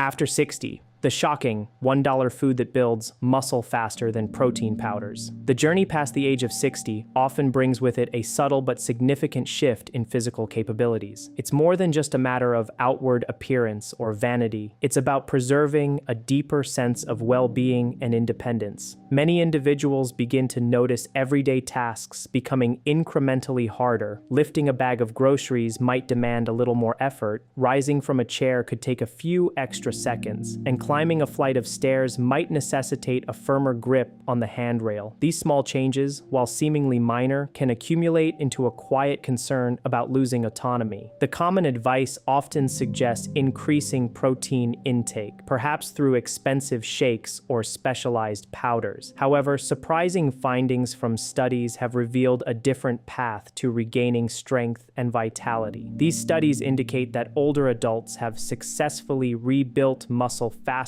After 60, the shocking $1 food that builds muscle faster than protein powders. The journey past the age of 60 often brings with it a subtle but significant shift in physical capabilities. It's more than just a matter of outward appearance or vanity. It's about preserving a deeper sense of well-being and independence. Many individuals begin to notice everyday tasks becoming incrementally harder. Lifting a bag of groceries might demand a little more effort. Rising from a chair could take a few extra seconds, and climbing a flight of stairs might necessitate a firmer grip on the handrail. These small changes, while seemingly minor, can accumulate into a quiet concern about losing autonomy. The common advice often suggests increasing protein intake, perhaps through expensive shakes or specialized powders. However, surprising findings from studies have revealed a different path to regaining strength and vitality. These studies indicate that older adults have successfully rebuilt muscle faster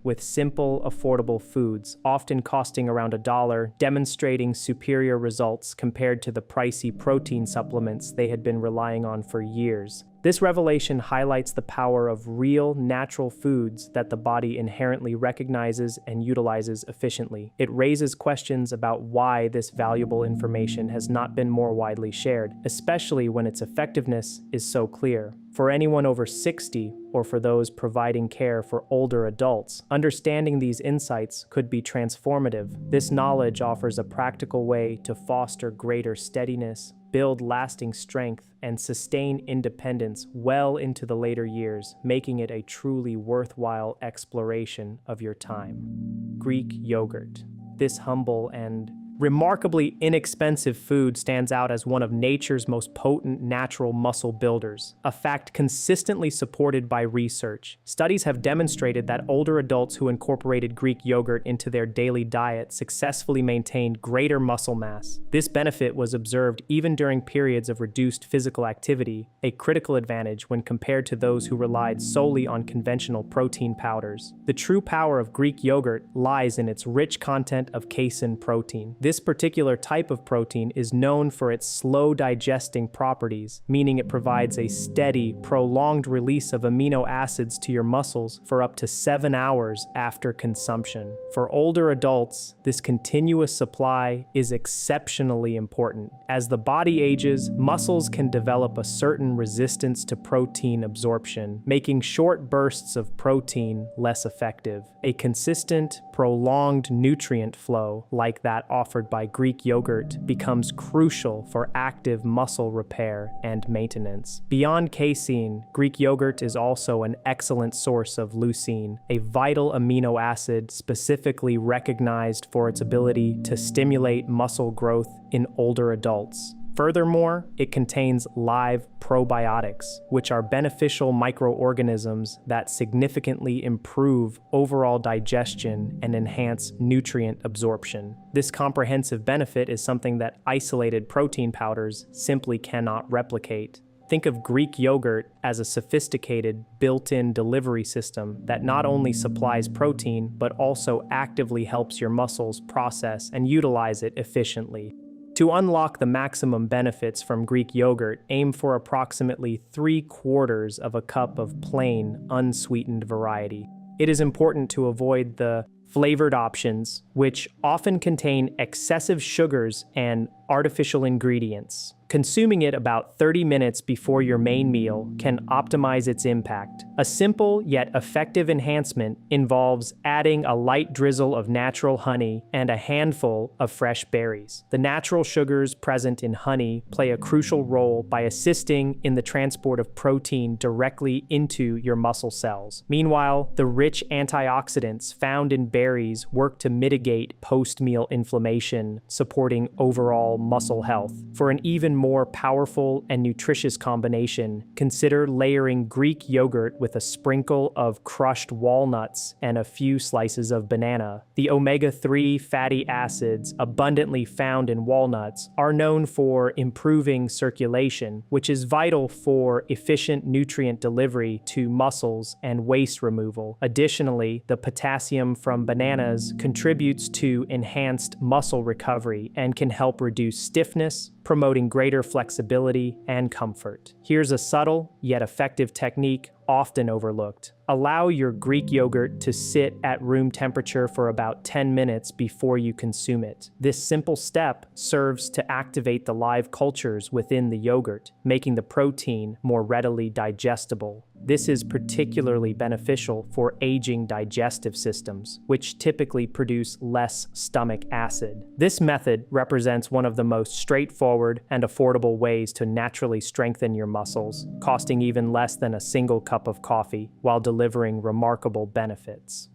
with simple, affordable foods, often costing around $1, demonstrating superior results compared to the pricey protein supplements they had been relying on for years. This revelation highlights the power of real, natural foods that the body inherently recognizes and utilizes efficiently. It raises questions about why this valuable information has not been more widely shared, especially when its effectiveness is so clear. For anyone over 60, or for those providing care for older adults, understanding these insights could be transformative. This knowledge offers a practical way to foster greater steadiness, build lasting strength, and sustain independence well into the later years, making it a truly worthwhile exploration of your time. Greek yogurt. This humble and remarkably inexpensive food stands out as one of nature's most potent natural muscle builders, a fact consistently supported by research. Studies have demonstrated that older adults who incorporated Greek yogurt into their daily diet successfully maintained greater muscle mass. This benefit was observed even during periods of reduced physical activity, a critical advantage when compared to those who relied solely on conventional protein powders. The true power of Greek yogurt lies in its rich content of casein protein. This particular type of protein is known for its slow digesting properties, meaning it provides a steady, prolonged release of amino acids to your muscles for up to 7 hours after consumption. For older adults, this continuous supply is exceptionally important. As the body ages, muscles can develop a certain resistance to protein absorption, making short bursts of protein less effective. A consistent, prolonged nutrient flow, like that offered by Greek yogurt, becomes crucial for active muscle repair and maintenance. Beyond casein, Greek yogurt is also an excellent source of leucine, a vital amino acid specifically recognized for its ability to stimulate muscle growth in older adults. Furthermore, it contains live probiotics, which are beneficial microorganisms that significantly improve overall digestion and enhance nutrient absorption. This comprehensive benefit is something that isolated protein powders simply cannot replicate. Think of Greek yogurt as a sophisticated, built-in delivery system that not only supplies protein, but also actively helps your muscles process and utilize it efficiently. To unlock the maximum benefits from Greek yogurt, aim for approximately 3/4 of a cup of plain, unsweetened variety. It is important to avoid the flavored options, which often contain excessive sugars and artificial ingredients. Consuming it about 30 minutes before your main meal can optimize its impact. A simple yet effective enhancement involves adding a light drizzle of natural honey and a handful of fresh berries. The natural sugars present in honey play a crucial role by assisting in the transport of protein directly into your muscle cells. Meanwhile, the rich antioxidants found in berries work to mitigate post-meal inflammation, supporting overall muscle health. For an even more powerful and nutritious combination, consider layering Greek yogurt with a sprinkle of crushed walnuts and a few slices of banana. The omega-3 fatty acids abundantly found in walnuts are known for improving circulation, which is vital for efficient nutrient delivery to muscles and waste removal. Additionally, the potassium from bananas contributes to enhanced muscle recovery and can help reduce stiffness, promoting greater flexibility and comfort. Here's a subtle yet effective technique often overlooked. Allow your Greek yogurt to sit at room temperature for about 10 minutes before you consume it. This simple step serves to activate the live cultures within the yogurt, making the protein more readily digestible. This is particularly beneficial for aging digestive systems, which typically produce less stomach acid. This method represents one of the most straightforward and affordable ways to naturally strengthen your muscles, costing even less than a single cup of coffee, while delivering remarkable benefits.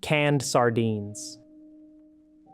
Canned sardines.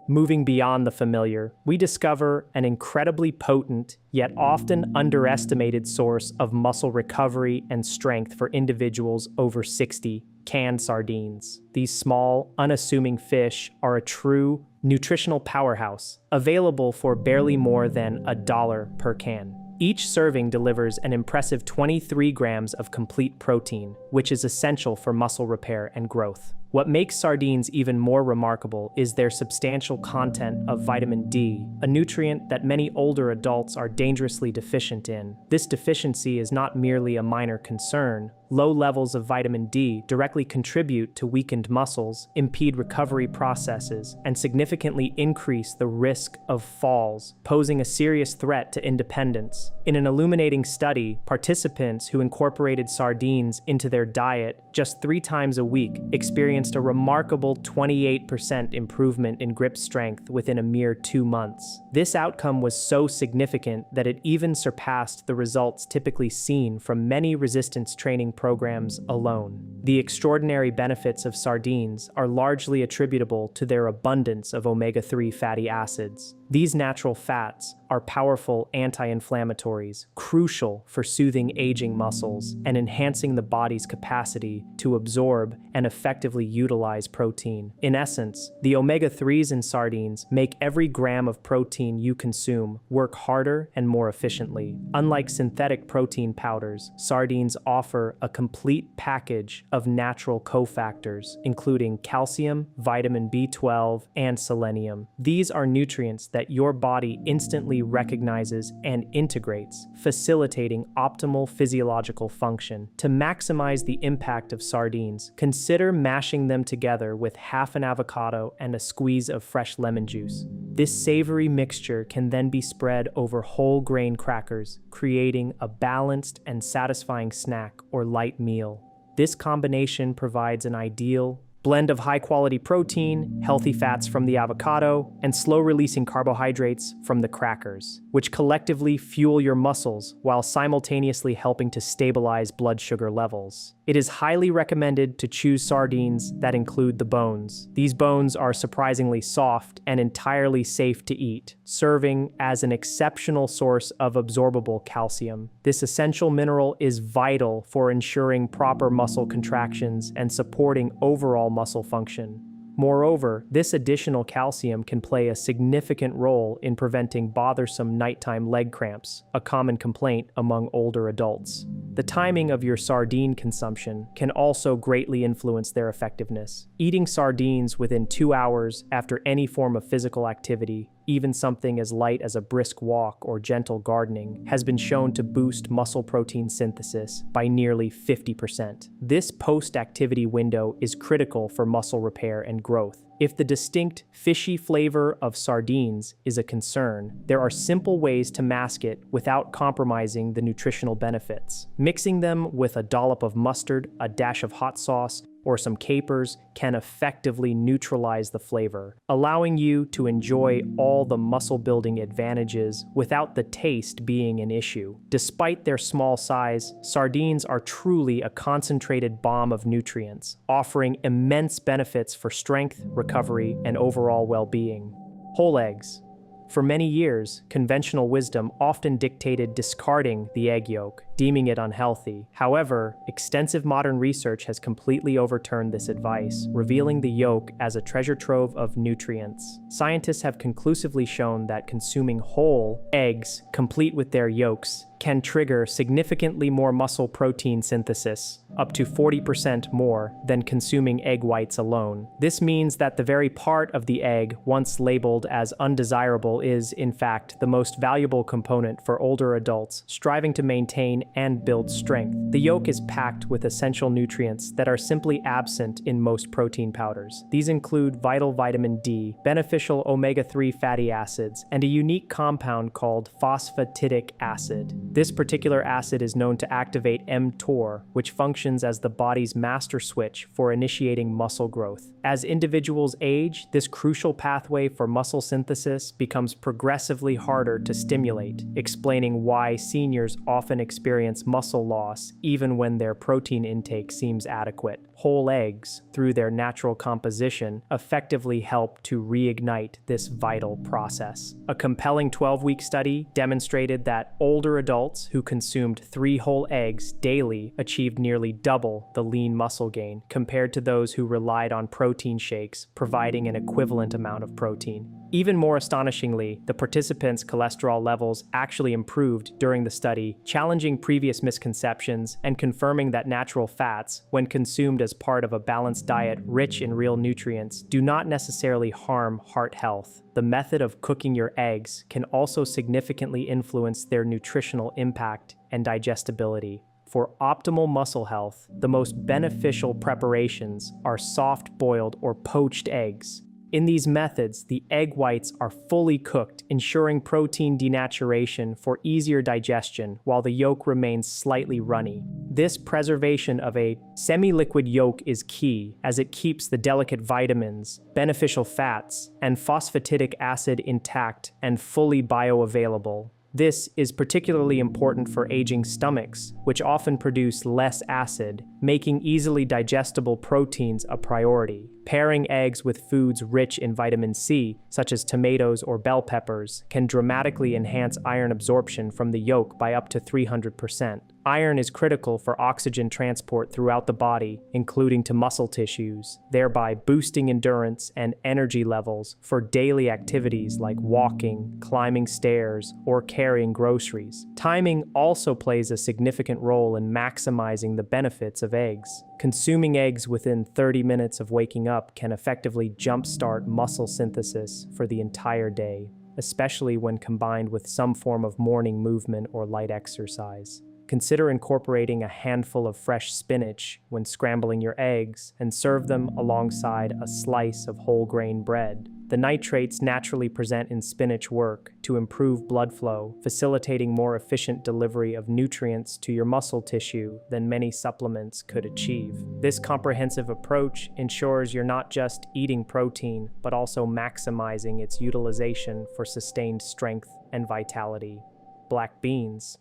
Moving beyond the familiar, we discover an incredibly potent, yet often underestimated source of muscle recovery and strength for individuals over 60, canned sardines. These small, unassuming fish are a true nutritional powerhouse, available for barely more than $1 per can. Each serving delivers an impressive 23 grams of complete protein, which is essential for muscle repair and growth. What makes sardines even more remarkable is their substantial content of vitamin D, a nutrient that many older adults are dangerously deficient in. This deficiency is not merely a minor concern. Low levels of vitamin D directly contribute to weakened muscles, impede recovery processes, and significantly increase the risk of falls, posing a serious threat to independence. In an illuminating study, participants who incorporated sardines into their diet just 3 times a week experienced a remarkable 28% improvement in grip strength within a mere 2 months. This outcome was so significant that it even surpassed the results typically seen from many resistance training programs alone. The extraordinary benefits of sardines are largely attributable to their abundance of omega-3 fatty acids. These natural fats are powerful anti-inflammatories, crucial for soothing aging muscles and enhancing the body's capacity to absorb and effectively utilize protein. In essence, the omega-3s in sardines make every gram of protein you consume work harder and more efficiently. Unlike synthetic protein powders, sardines offer a complete package of natural cofactors, including calcium, vitamin B12, and selenium. These are nutrients that your body instantly recognizes and integrates, facilitating optimal physiological function. To maximize the impact of sardines, consider mashing them together with half an avocado and a squeeze of fresh lemon juice. This savory mixture can then be spread over whole grain crackers, creating a balanced and satisfying snack or light meal. This combination provides an ideal blend of high-quality protein, healthy fats from the avocado, and slow-releasing carbohydrates from the crackers, which collectively fuel your muscles while simultaneously helping to stabilize blood sugar levels. It is highly recommended to choose sardines that include the bones. These bones are surprisingly soft and entirely safe to eat, serving as an exceptional source of absorbable calcium. This essential mineral is vital for ensuring proper muscle contractions and supporting overall muscle function. Moreover, this additional calcium can play a significant role in preventing bothersome nighttime leg cramps, a common complaint among older adults. The timing of your sardine consumption can also greatly influence their effectiveness. Eating sardines within 2 hours after any form of physical activity, even something as light as a brisk walk or gentle gardening, has been shown to boost muscle protein synthesis by nearly 50%. This post-activity window is critical for muscle repair and growth. If the distinct fishy flavor of sardines is a concern, there are simple ways to mask it without compromising the nutritional benefits. Mixing them with a dollop of mustard, a dash of hot sauce, or some capers can effectively neutralize the flavor, allowing you to enjoy all the muscle-building advantages without the taste being an issue. Despite their small size, sardines are truly a concentrated bomb of nutrients, offering immense benefits for strength, recovery, and overall well-being. Whole eggs. For many years, conventional wisdom often dictated discarding the egg yolk, deeming it unhealthy. However, extensive modern research has completely overturned this advice, revealing the yolk as a treasure trove of nutrients. Scientists have conclusively shown that consuming whole eggs, complete with their yolks, can trigger significantly more muscle protein synthesis, up to 40% more than consuming egg whites alone. This means that the very part of the egg once labeled as undesirable is, in fact, the most valuable component for older adults striving to maintain and build strength. The yolk is packed with essential nutrients that are simply absent in most protein powders. These include vital vitamin D, beneficial omega-3 fatty acids, and a unique compound called phosphatidic acid. This particular acid is known to activate mTOR, which functions as the body's master switch for initiating muscle growth. As individuals age, this crucial pathway for muscle synthesis becomes progressively harder to stimulate, explaining why seniors often experience muscle loss even when their protein intake seems adequate. Whole eggs, through their natural composition, effectively help to reignite this vital process. A compelling 12-week study demonstrated that older adults who consumed 3 whole eggs daily achieved nearly double the lean muscle gain compared to those who relied on protein shakes, providing an equivalent amount of protein. Even more astonishingly, the participants' cholesterol levels actually improved during the study, challenging previous misconceptions and confirming that natural fats, when consumed as part of a balanced diet rich in real nutrients, do not necessarily harm heart health. The method of cooking your eggs can also significantly influence their nutritional impact and digestibility. For optimal muscle health, the most beneficial preparations are soft-boiled or poached eggs. In these methods, the egg whites are fully cooked, ensuring protein denaturation for easier digestion while the yolk remains slightly runny. This preservation of a semi-liquid yolk is key, as it keeps the delicate vitamins, beneficial fats, and phosphatidic acid intact and fully bioavailable. This is particularly important for aging stomachs, which often produce less acid, making easily digestible proteins a priority. Pairing eggs with foods rich in vitamin C, such as tomatoes or bell peppers, can dramatically enhance iron absorption from the yolk by up to 300%. Iron is critical for oxygen transport throughout the body, including to muscle tissues, thereby boosting endurance and energy levels for daily activities like walking, climbing stairs, or carrying groceries. Timing also plays a significant role in maximizing the benefits of eggs. Consuming eggs within 30 minutes of waking up can effectively jumpstart muscle synthesis for the entire day, especially when combined with some form of morning movement or light exercise. Consider incorporating a handful of fresh spinach when scrambling your eggs and serve them alongside a slice of whole grain bread. The nitrates naturally present in spinach work to improve blood flow, facilitating more efficient delivery of nutrients to your muscle tissue than many supplements could achieve. This comprehensive approach ensures you're not just eating protein, but also maximizing its utilization for sustained strength and vitality. Black beans.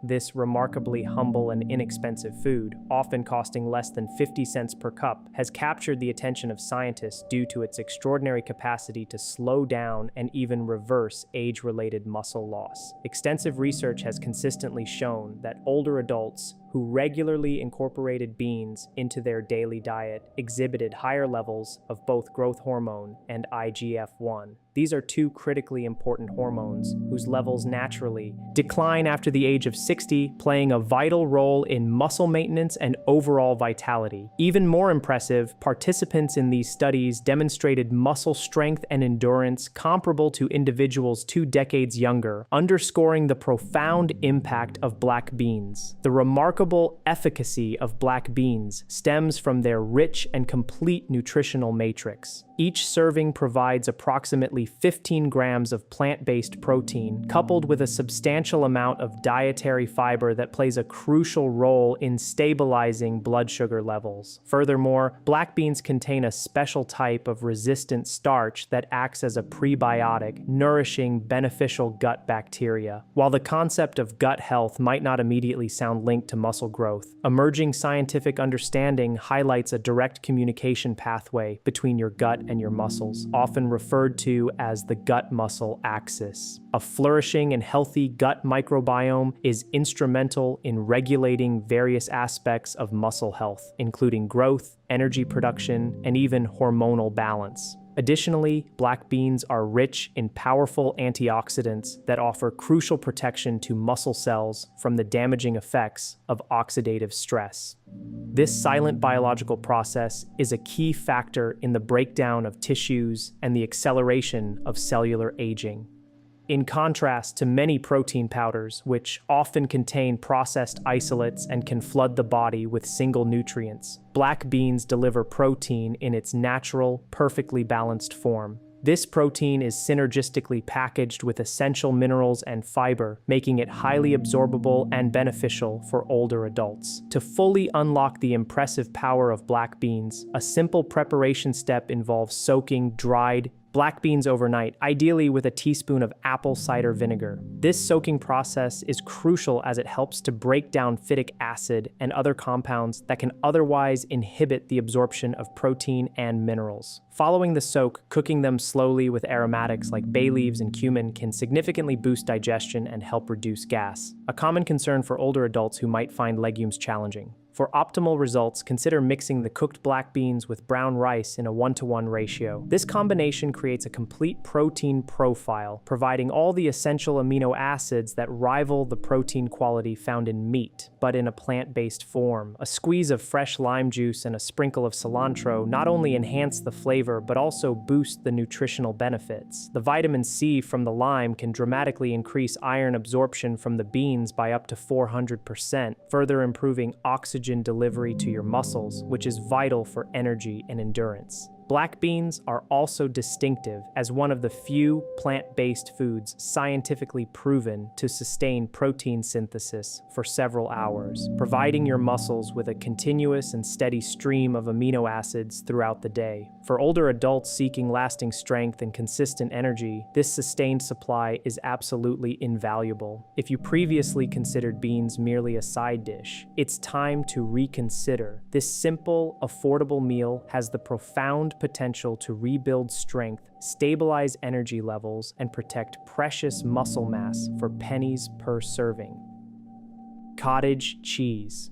This remarkably humble and inexpensive food, often costing less than 50 cents per cup, has captured the attention of scientists due to its extraordinary capacity to slow down and even reverse age-related muscle loss. Extensive research has consistently shown that older adults who regularly incorporated beans into their daily diet exhibited higher levels of both growth hormone and IGF-1. These are 2 critically important hormones whose levels naturally decline after the age of 60, playing a vital role in muscle maintenance and overall vitality. Even more impressive, participants in these studies demonstrated muscle strength and endurance comparable to individuals 2 decades younger, underscoring the profound impact of black beans. The remarkable efficacy of black beans stems from their rich and complete nutritional matrix. Each serving provides approximately 15 grams of plant-based protein, coupled with a substantial amount of dietary fiber that plays a crucial role in stabilizing blood sugar levels. Furthermore, black beans contain a special type of resistant starch that acts as a prebiotic, nourishing beneficial gut bacteria. While the concept of gut health might not immediately sound linked to muscle growth, emerging scientific understanding highlights a direct communication pathway between your gut and your muscles, often referred to as the gut-muscle axis. A flourishing and healthy gut microbiome is instrumental in regulating various aspects of muscle health, including growth, energy production, and even hormonal balance. Additionally, black beans are rich in powerful antioxidants that offer crucial protection to muscle cells from the damaging effects of oxidative stress. This silent biological process is a key factor in the breakdown of tissues and the acceleration of cellular aging. In contrast to many protein powders, which often contain processed isolates and can flood the body with single nutrients, black beans deliver protein in its natural, perfectly balanced form. This protein is synergistically packaged with essential minerals and fiber, making it highly absorbable and beneficial for older adults. To fully unlock the impressive power of black beans, a simple preparation step involves soaking dried black beans overnight, ideally with a teaspoon of apple cider vinegar. This soaking process is crucial as it helps to break down phytic acid and other compounds that can otherwise inhibit the absorption of protein and minerals. Following the soak, cooking them slowly with aromatics like bay leaves and cumin can significantly boost digestion and help reduce gas, a common concern for older adults who might find legumes challenging. For optimal results, consider mixing the cooked black beans with brown rice in a 1-to-1 ratio. This combination creates a complete protein profile, providing all the essential amino acids that rival the protein quality found in meat, but in a plant-based form. A squeeze of fresh lime juice and a sprinkle of cilantro not only enhance the flavor, but also boost the nutritional benefits. The vitamin C from the lime can dramatically increase iron absorption from the beans by up to 400%, further improving oxygen delivery to your muscles, which is vital for energy and endurance. Black beans are also distinctive as one of the few plant-based foods scientifically proven to sustain protein synthesis for several hours, providing your muscles with a continuous and steady stream of amino acids throughout the day. For older adults seeking lasting strength and consistent energy, this sustained supply is absolutely invaluable. If you previously considered beans merely a side dish, it's time to reconsider. This simple, affordable meal has the profound potential to rebuild strength, stabilize energy levels, and protect precious muscle mass for pennies per serving. Cottage cheese.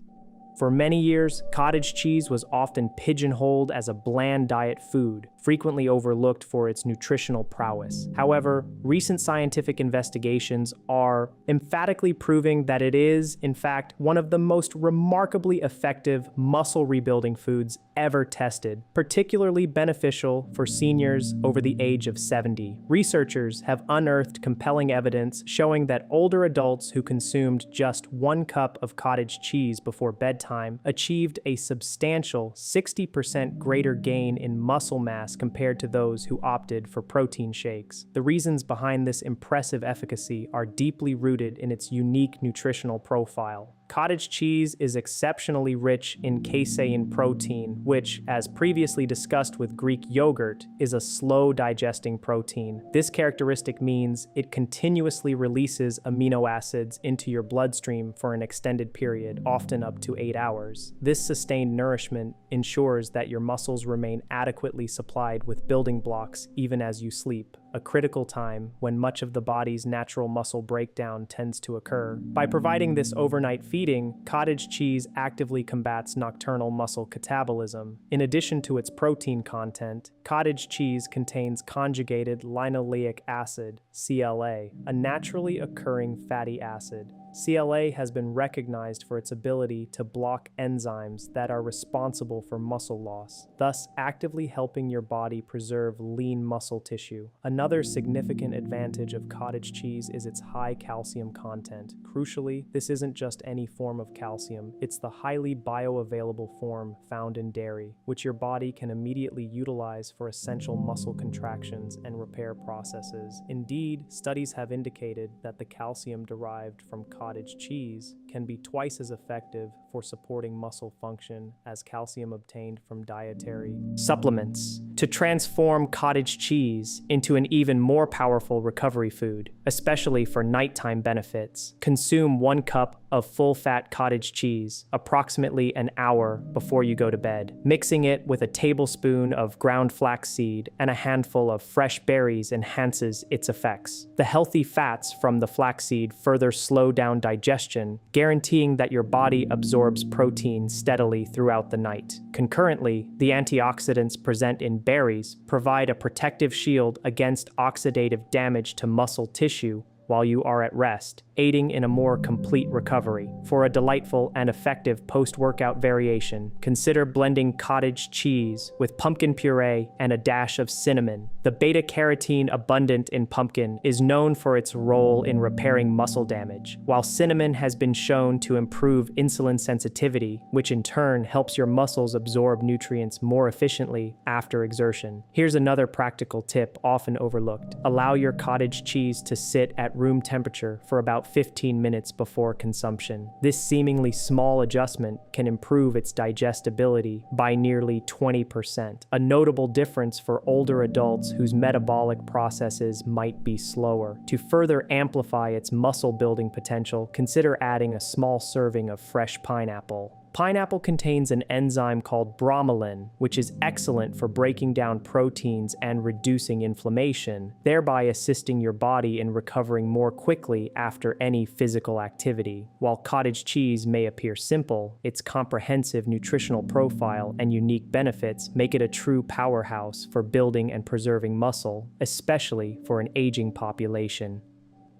For many years, cottage cheese was often pigeonholed as a bland diet food, frequently overlooked for its nutritional prowess. However, recent scientific investigations are emphatically proving that it is, in fact, one of the most remarkably effective muscle rebuilding foods ever tested, particularly beneficial for seniors over the age of 70. Researchers have unearthed compelling evidence showing that older adults who consumed just 1 cup of cottage cheese before bedtime achieved a substantial 60% greater gain in muscle mass compared to those who opted for protein shakes. The reasons behind this impressive efficacy are deeply rooted in its unique nutritional profile. Cottage cheese is exceptionally rich in casein protein, which, as previously discussed with Greek yogurt, is a slow-digesting protein. This characteristic means it continuously releases amino acids into your bloodstream for an extended period, often up to 8 hours. This sustained nourishment ensures that your muscles remain adequately supplied with building blocks even as you sleep, a critical time when much of the body's natural muscle breakdown tends to occur. By providing this overnight feeding, cottage cheese actively combats nocturnal muscle catabolism. In addition to its protein content, cottage cheese contains conjugated linoleic acid, CLA, a naturally occurring fatty acid. CLA has been recognized for its ability to block enzymes that are responsible for muscle loss, thus actively helping your body preserve lean muscle tissue. Another significant advantage of cottage cheese is its high calcium content. Crucially, this isn't just any form of calcium, it's the highly bioavailable form found in dairy, which your body can immediately utilize for essential muscle contractions and repair processes. Indeed, studies have indicated that the calcium derived from cottage cheese can be twice as effective for supporting muscle function as calcium obtained from dietary supplements. To transform cottage cheese into an even more powerful recovery food, especially for nighttime benefits, consume 1 cup of full-fat cottage cheese approximately an hour before you go to bed. Mixing it with a tablespoon of ground flaxseed and a handful of fresh berries enhances its effects. The healthy fats from the flaxseed further slow down sound digestion, guaranteeing that your body absorbs protein steadily throughout the night. Concurrently, the antioxidants present in berries provide a protective shield against oxidative damage to muscle tissue while you are at rest, aiding in a more complete recovery. For a delightful and effective post-workout variation, consider blending cottage cheese with pumpkin puree and a dash of cinnamon. The beta-carotene abundant in pumpkin is known for its role in repairing muscle damage, while cinnamon has been shown to improve insulin sensitivity, which in turn helps your muscles absorb nutrients more efficiently after exertion. Here's another practical tip often overlooked. Allow your cottage cheese to sit at room temperature for about 15 minutes before consumption. This seemingly small adjustment can improve its digestibility by nearly 20%, a notable difference for older adults whose metabolic processes might be slower. To further amplify its muscle-building potential, consider adding a small serving of fresh pineapple. Pineapple contains an enzyme called bromelain, which is excellent for breaking down proteins and reducing inflammation, thereby assisting your body in recovering more quickly after any physical activity. While cottage cheese may appear simple, its comprehensive nutritional profile and unique benefits make it a true powerhouse for building and preserving muscle, especially for an aging population.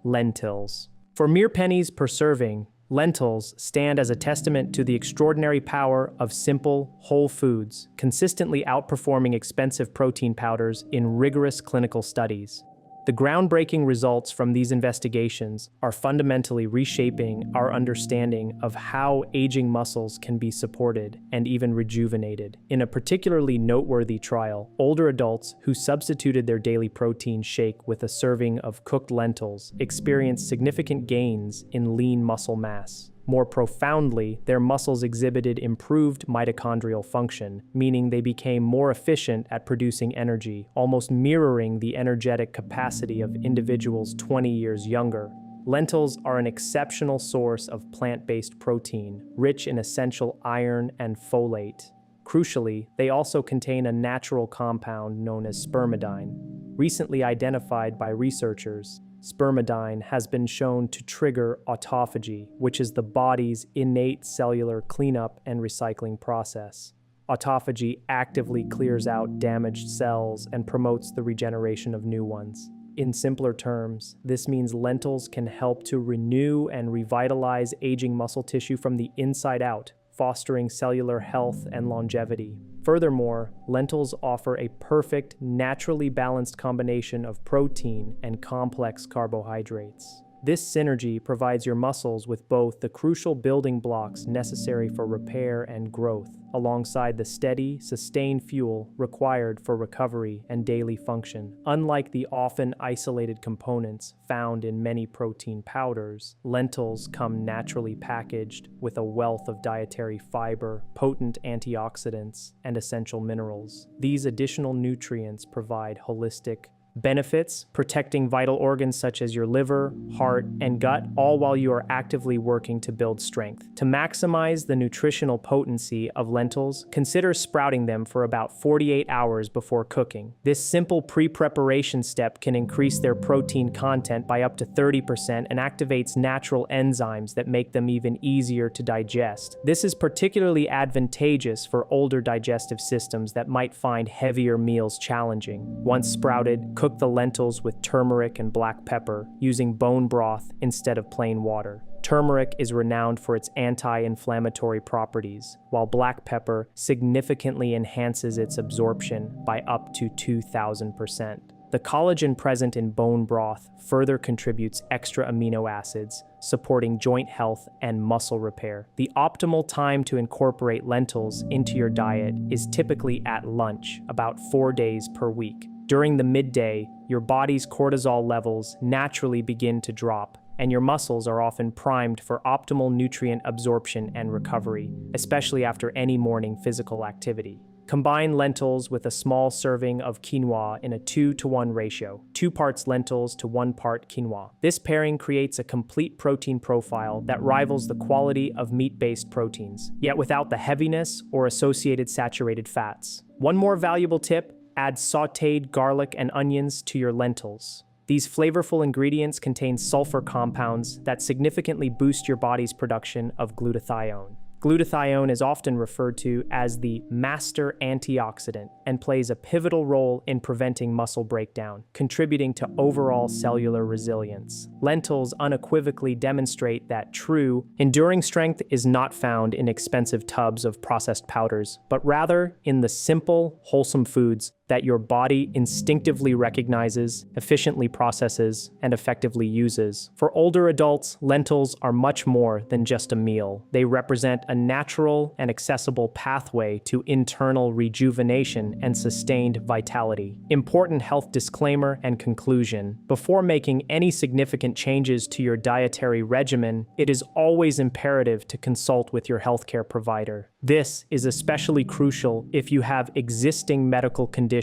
Lentils. For mere pennies per serving, lentils stand as a testament to the extraordinary power of simple, whole foods, consistently outperforming expensive protein powders in rigorous clinical studies. The groundbreaking results from these investigations are fundamentally reshaping our understanding of how aging muscles can be supported and even rejuvenated. In a particularly noteworthy trial, older adults who substituted their daily protein shake with a serving of cooked lentils experienced significant gains in lean muscle mass. More profoundly, their muscles exhibited improved mitochondrial function, meaning they became more efficient at producing energy, almost mirroring the energetic capacity of individuals 20 years younger. Lentils are an exceptional source of plant-based protein, rich in essential iron and folate. Crucially, they also contain a natural compound known as spermidine. Recently identified by researchers, spermidine has been shown to trigger autophagy, which is the body's innate cellular cleanup and recycling process. Autophagy actively clears out damaged cells and promotes the regeneration of new ones. In simpler terms, this means lentils can help to renew and revitalize aging muscle tissue from the inside out, fostering cellular health and longevity. Furthermore, lentils offer a perfect, naturally balanced combination of protein and complex carbohydrates. This synergy provides your muscles with both the crucial building blocks necessary for repair and growth, alongside the steady, sustained fuel required for recovery and daily function. Unlike the often isolated components found in many protein powders, lentils come naturally packaged with a wealth of dietary fiber, potent antioxidants, and essential minerals. These additional nutrients provide holistic benefits, protecting vital organs such as your liver, heart, and gut, all while you are actively working to build strength. To maximize the nutritional potency of lentils, consider sprouting them for about 48 hours before cooking. This simple pre-preparation step can increase their protein content by up to 30% and activates natural enzymes that make them even easier to digest. This is particularly advantageous for older digestive systems that might find heavier meals challenging. Once sprouted, cook the lentils with turmeric and black pepper, using bone broth instead of plain water. Turmeric is renowned for its anti-inflammatory properties, while black pepper significantly enhances its absorption by up to 2,000%. The collagen present in bone broth further contributes extra amino acids, supporting joint health and muscle repair. The optimal time to incorporate lentils into your diet is typically at lunch, about 4 days per week. During the midday, your body's cortisol levels naturally begin to drop, and your muscles are often primed for optimal nutrient absorption and recovery, especially after any morning physical activity. Combine lentils with a small serving of quinoa in a 2-to-1 ratio, 2 parts lentils to 1 part quinoa. This pairing creates a complete protein profile that rivals the quality of meat-based proteins, yet without the heaviness or associated saturated fats. One more valuable tip: add sautéed garlic and onions to your lentils. These flavorful ingredients contain sulfur compounds that significantly boost your body's production of glutathione. Glutathione is often referred to as the master antioxidant and plays a pivotal role in preventing muscle breakdown, contributing to overall cellular resilience. Lentils unequivocally demonstrate that true, enduring strength is not found in expensive tubs of processed powders, but rather in the simple, wholesome foods that your body instinctively recognizes, efficiently processes, and effectively uses. For older adults, lentils are much more than just a meal. They represent a natural and accessible pathway to internal rejuvenation and sustained vitality. Important health disclaimer and conclusion. Before making any significant changes to your dietary regimen, it is always imperative to consult with your healthcare provider. This is especially crucial if you have existing medical conditions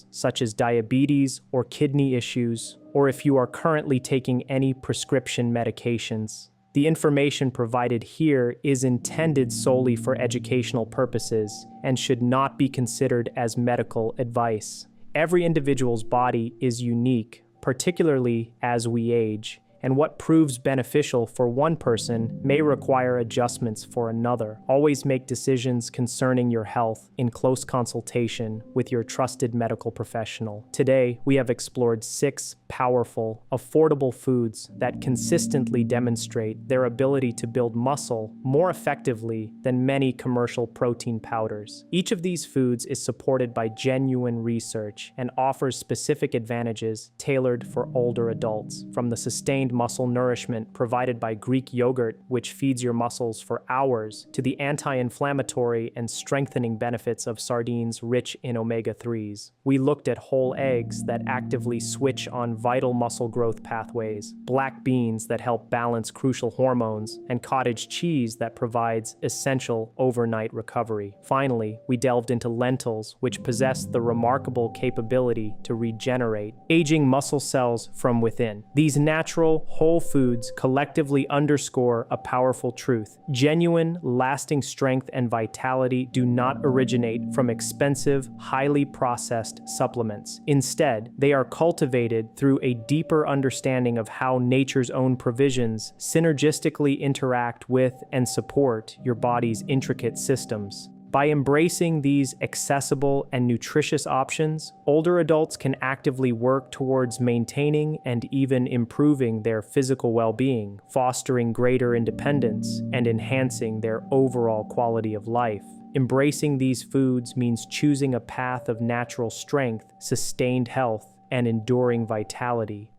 such as diabetes or kidney issues, or if you are currently taking any prescription medications. The information provided here is intended solely for educational purposes and should not be considered as medical advice. Every individual's body is unique, particularly as we age, and what proves beneficial for one person may require adjustments for another. Always make decisions concerning your health in close consultation with your trusted medical professional. Today, we have explored 6 powerful, affordable foods that consistently demonstrate their ability to build muscle more effectively than many commercial protein powders. Each of these foods is supported by genuine research and offers specific advantages tailored for older adults, from the sustained muscle nourishment provided by Greek yogurt, which feeds your muscles for hours, to the anti-inflammatory and strengthening benefits of sardines rich in omega-3s. We looked at whole eggs that actively switch on vital muscle growth pathways, black beans that help balance crucial hormones, and cottage cheese that provides essential overnight recovery. Finally, we delved into lentils, which possess the remarkable capability to regenerate aging muscle cells from within. These natural, whole foods collectively underscore a powerful truth. Genuine, lasting strength and vitality do not originate from expensive, highly processed supplements. Instead, they are cultivated through a deeper understanding of how nature's own provisions synergistically interact with and support your body's intricate systems. By embracing these accessible and nutritious options, older adults can actively work towards maintaining and even improving their physical well-being, fostering greater independence, and enhancing their overall quality of life. Embracing these foods means choosing a path of natural strength, sustained health, and enduring vitality.